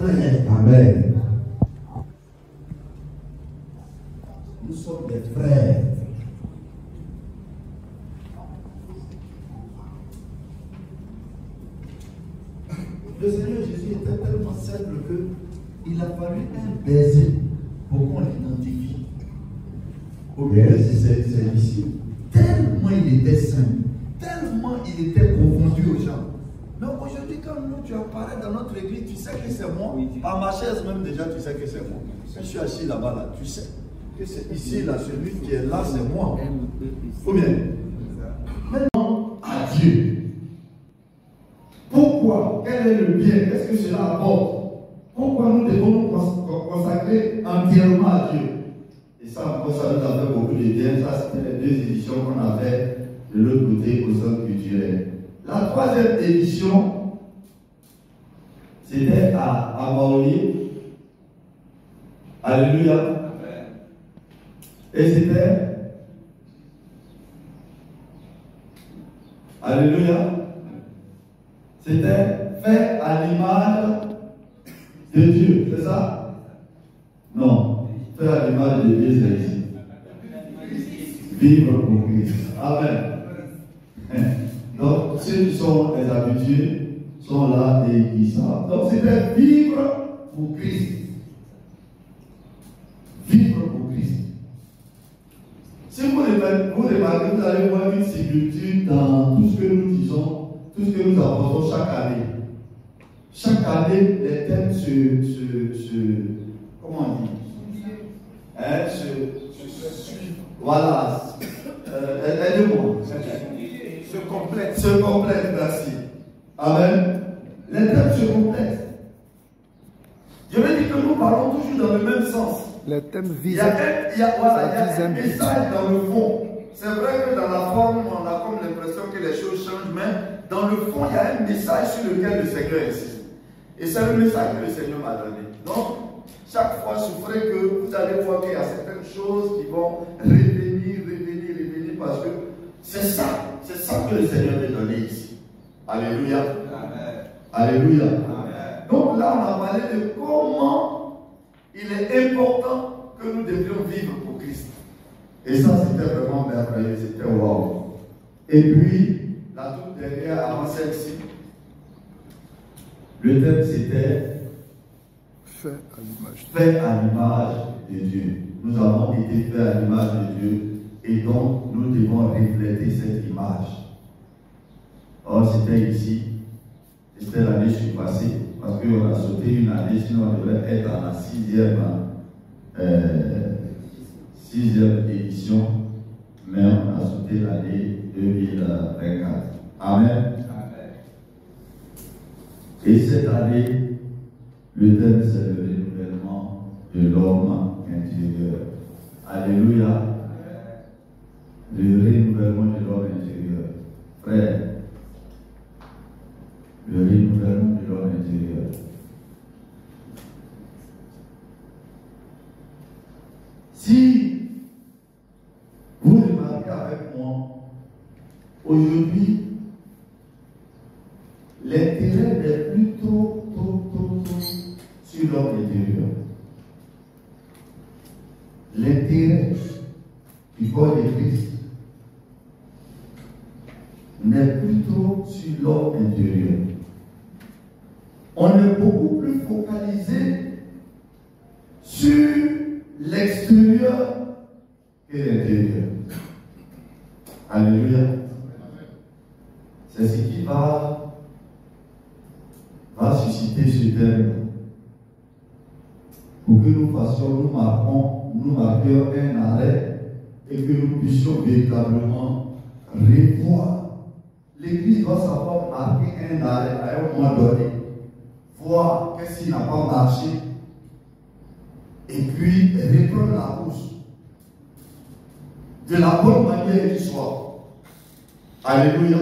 frères. Amen. Nous sommes des frères. Le Seigneur Jésus était tellement simple qu'il a fallu un baiser pour qu'on l'identifie. Au milieu de ses disciples. Tellement il était simple, tellement il était confondu aux gens. Donc aujourd'hui, quand nous, tu apparais dans notre église, tu sais que c'est moi. À ma chaise même déjà, tu sais que c'est moi. Quand je suis assis là-bas, là, tu sais que c'est ici, là, celui qui est là, c'est moi. Ou bien, maintenant, à Dieu. Pourquoi? Quel est le bien? Qu'est-ce que cela apporte? Pourquoi nous devons nous consacrer entièrement à Dieu? Et ça, encore, ça nous a fait beaucoup de bien. Ça, c'était les 2 éditions qu'on avait de l'autre côté au centre culturel. La 3e édition, c'était à Maui. Alléluia. Et c'était. Alléluia. C'était fait à l'image de Dieu, c'est ça? Non. Fait à l'image de Dieu, c'est ici. Vivre pour Christ. Amen. Donc, ceux qui sont les habitués sont là et ils savent. Donc, c'était vivre pour Christ. Vivre pour Christ. Si vous remarquez, vous allez voir une similitude dans tout ce que nous disons, tout ce que nous apportons chaque année. Chaque année, les thèmes comment on dit? Voilà. Aidez-moi. Se complètent, merci. Amen. Les thèmes se complètent. Je veux dire que nous parlons toujours dans le même sens. Les thèmes visent. Il y a un message dans le fond. C'est vrai que dans la forme, on a comme l'impression que les choses changent, mais dans le fond, il y a un message sur lequel le Seigneur insiste. Et c'est le message que le Seigneur m'a donné. Donc, chaque fois, souffrez que vous allez voir qu'il y a certaines choses qui vont revenir, parce que c'est ça que le Seigneur m'a donné ici. Alléluia. Amen. Alléluia. Amen. Donc là, on a parlé de comment il est important que nous devions vivre pour Christ. Et ça, c'était vraiment merveilleux, c'était wow. Et puis, la toute dernière, avant celle-ci, le thème c'était fait à l'image de Dieu. Nous avons été faits à l'image de Dieu et donc nous devons refléter cette image. Or, c'était ici, c'était l'année passée, parce qu'on a sauté une année, sinon on devait être à la 6e édition, mais on a sauté l'année 2024. Amen. Et cette année, le thème c'est le renouvellement de l'homme intérieur. Alléluia. Le renouvellement de l'homme intérieur. Frère, le renouvellement de l'homme intérieur. Si vous remarquez avec moi, aujourd'hui, l'intérêt n'est plus trop sur l'homme intérieur. L'intérêt du corps de Christ n'est plus trop sur l'homme intérieur. On est beaucoup plus focalisé sur l'extérieur que l'intérieur. Alléluia. C'est ce qui va susciter ce thème pour que nous fassions, nous marquions un arrêt et que nous puissions véritablement revoir. L'Église doit savoir marquer un arrêt à un moment donné, voir qu'est-ce qui n'a pas marché et puis reprendre la course de la bonne manière du soir. Alléluia.